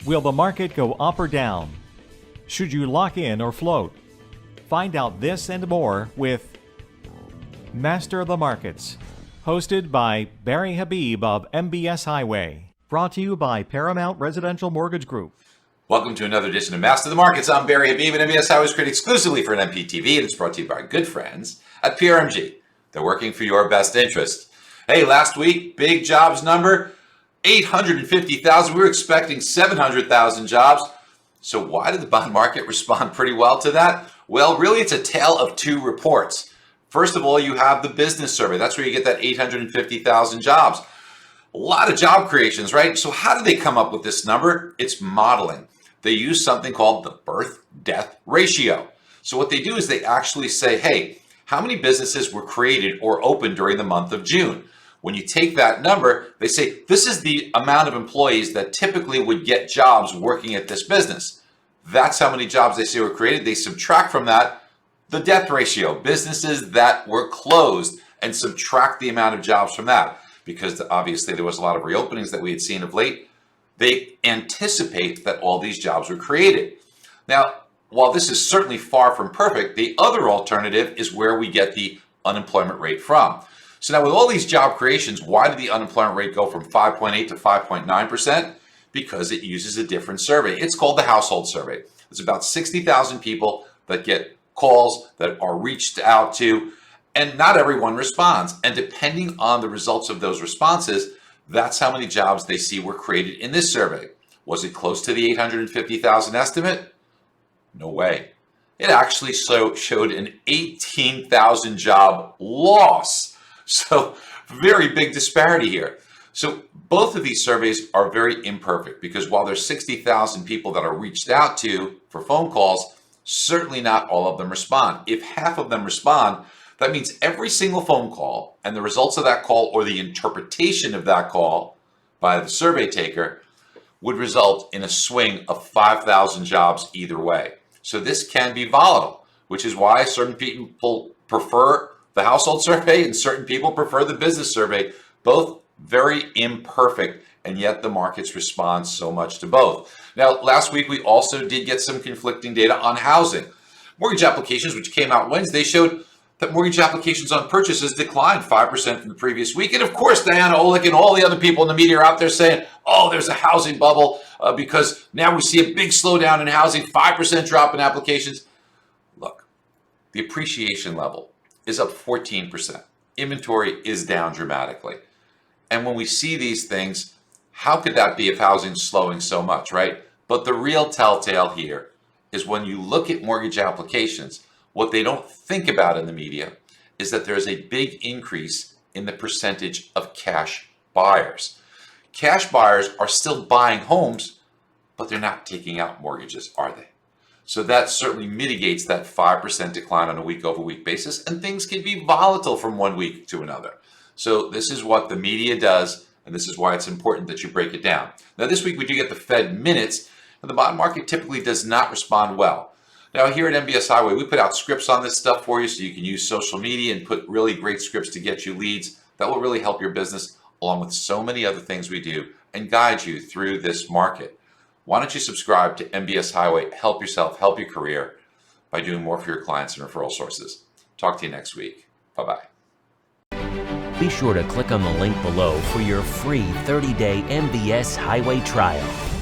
Will the market go up or down? Should you lock in or float? Find out this and more with Master of the Markets, hosted by Barry Habib of MBS Highway. Brought to you by Paramount Residential Mortgage Group. Welcome to another edition of Master of the Markets. I'm Barry Habib, and MBS Highway is created exclusively for an MPTV, and it's brought to you by our good friends at PRMG. They're working for your best interest. Hey, last week, big jobs number, 850,000. We were expecting 700,000 jobs. So why did the bond market respond pretty well to that? Well, really, it's a tale of two reports. First of all, you have the business survey. That's where you get that 850,000 jobs. A lot of job creations, right? So how did they come up with this number? It's modeling. They use something called the birth-death ratio. So what they do is they actually say, hey, how many businesses were created or opened during the month of June? When you take that number, they say, this is the amount of employees that typically would get jobs working at this business. That's how many jobs they say were created. They subtract from that the death ratio, businesses that were closed, and subtract the amount of jobs from that. Because obviously there was a lot of reopenings that we had seen of late. They anticipate that all these jobs were created. Now, while this is certainly far from perfect, the other alternative is where we get the unemployment rate from. So now with all these job creations, why did the unemployment rate go from 5.8 to 5.9%? Because it uses a different survey. It's called the household survey. It's about 60,000 people that get calls, that are reached out to, and not everyone responds. And depending on the results of those responses, that's how many jobs they see were created in this survey. Was it close to the 850,000 estimate? No way. It actually showed an 18,000 job loss. So very big disparity here. So both of these surveys are very imperfect because while there's 60,000 people that are reached out to for phone calls, certainly not all of them respond. If half of them respond, that means every single phone call and the results of that call or the interpretation of that call by the survey taker would result in a swing of 5,000 jobs either way. So this can be volatile, which is why certain people prefer the household survey and certain people prefer the business survey. Both very imperfect, and yet the markets respond so much to both. Now, last week we also did get some conflicting data on housing. Mortgage applications, which came out Wednesday, showed that mortgage applications on purchases declined 5% from the previous week. And of course, Diana Olick and all the other people in the media are out there saying, oh, there's a housing bubble because now we see a big slowdown in housing, 5% drop in applications. Look, the appreciation level is up 14%. Inventory is down dramatically. And when we see these things, how could that be if housing's slowing so much, right? But the real telltale here is when you look at mortgage applications, what they don't think about in the media is that there's a big increase in the percentage of cash buyers. Cash buyers are still buying homes, but they're not taking out mortgages, are they? So that certainly mitigates that 5% decline on a week-over-week basis, and things can be volatile from one week to another. So this is what the media does, and this is why it's important that you break it down. Now this week we do get the Fed minutes, and the bond market typically does not respond well. Now here at MBS Highway, we put out scripts on this stuff for you so you can use social media and put really great scripts to get you leads that will really help your business, along with so many other things we do, and guide you through this market. Why don't you subscribe to MBS Highway, help yourself, help your career by doing more for your clients and referral sources. Talk to you next week. Bye-bye. Be sure to click on the link below for your free 30-day MBS Highway trial.